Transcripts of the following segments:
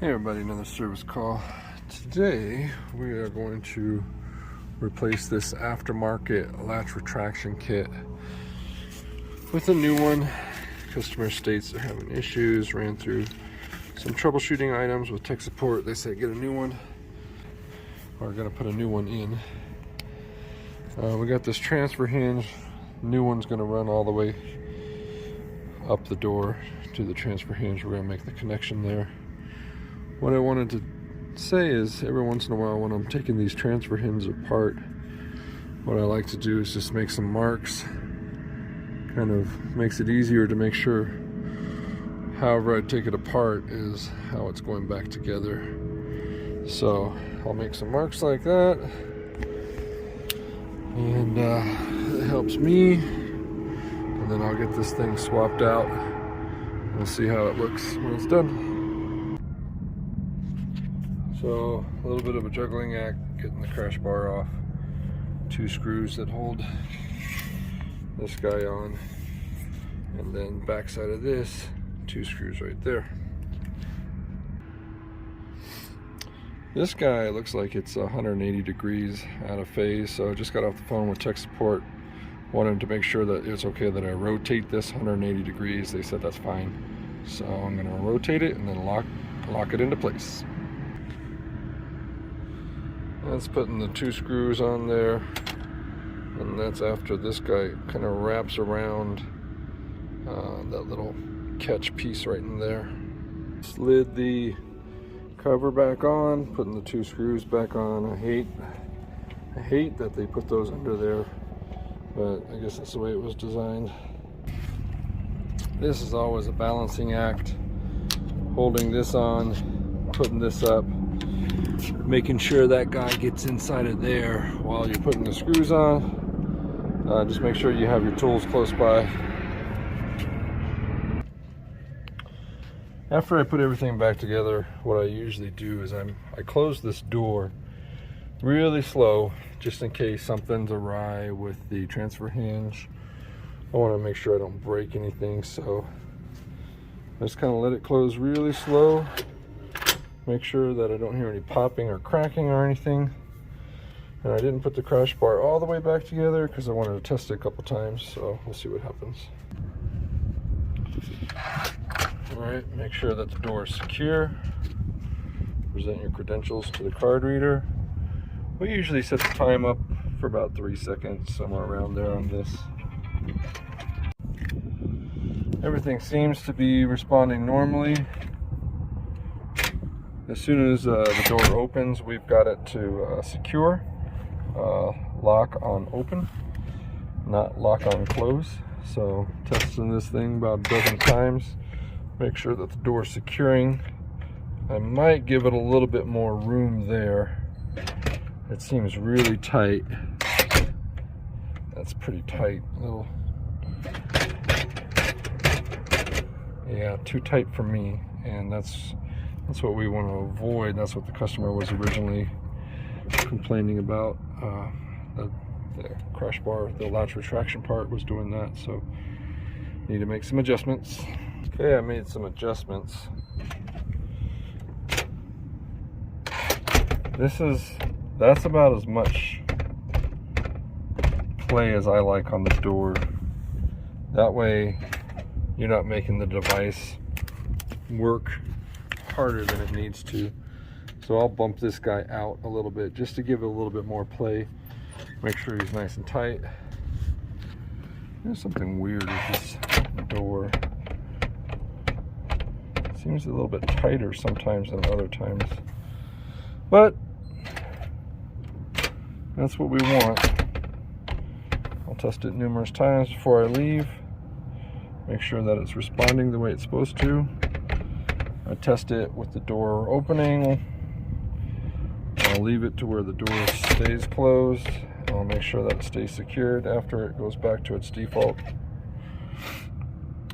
Hey everybody, another service call. Today we are going to replace this aftermarket latch retraction kit with a new one. Customer states they're having issues, ran through some troubleshooting items with tech support. They said get a new one. We're going to put a new one in. We got this transfer hinge. New one's going to run all the way up the door to the transfer hinge. We're going to make the connection there. What I wanted to say is every once in a while when I'm taking these transfer hinges apart, what I like to do is just make some marks. Kind of makes it easier to make sure however I take it apart is how it's going back together. So I'll make some marks like that, and it helps me, and then I'll get this thing swapped out. We'll see how it looks when it's done. So a little bit of a juggling act, getting the crash bar off. 2 screws that hold this guy on, and then back side of this, 2 screws right there. This guy looks like it's 180 degrees out of phase, so I just got off the phone with tech support. Wanted to make sure that it's okay that I rotate this 180 degrees. They said that's fine. So I'm gonna rotate it and then lock it into place. That's putting the 2 screws on there, and that's after this guy kind of wraps around that little catch piece right in there. Slid the cover back on, putting the 2 screws back on. I hate that they put those under there, but I guess that's the way it was designed. This is always a balancing act, holding this on, putting this up, making sure that guy gets inside of there while you're putting the screws on. Just make sure you have your tools close by. After I put everything back together, what I usually do is I close this door really slow, just in case something's awry with the transfer hinge. I want to make sure I don't break anything, so I just kind of let it close really slow. Make sure that I don't hear any popping or cracking or anything. And I didn't put the crash bar all the way back together because I wanted to test it a couple times, so we'll see what happens. Alright, make sure that the door is secure. Present your credentials to the card reader. We usually set the time up for about 3 seconds, somewhere around there on this. Everything seems to be responding normally. As soon as the door opens, we've got it to secure, lock on open, not lock on close. So testing this thing about a dozen times, make sure that the door is securing. I might give it a little bit more room there. It seems really tight. That's pretty tight. Yeah, too tight for me, and that's what we want to avoid. That's what the customer was originally complaining about. The crash bar, the latch retraction part was doing that, so need to make some adjustments. Okay, I made some adjustments. That's about as much play as I like on the door. That way you're not making the device work harder than it needs to. So I'll bump this guy out a little bit just to give it a little bit more play. Make sure he's nice and tight. There's something weird with this door. It seems a little bit tighter sometimes than other times, but that's what we want. I'll test it numerous times before I leave. Make sure that it's responding the way it's supposed to. I test it with the door opening. I'll leave it to where the door stays closed. I'll make sure that it stays secured after it goes back to its default.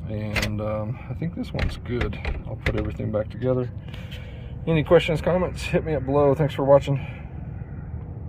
And I think this one's good. I'll put everything back together. Any questions, comments, hit me up below. Thanks for watching.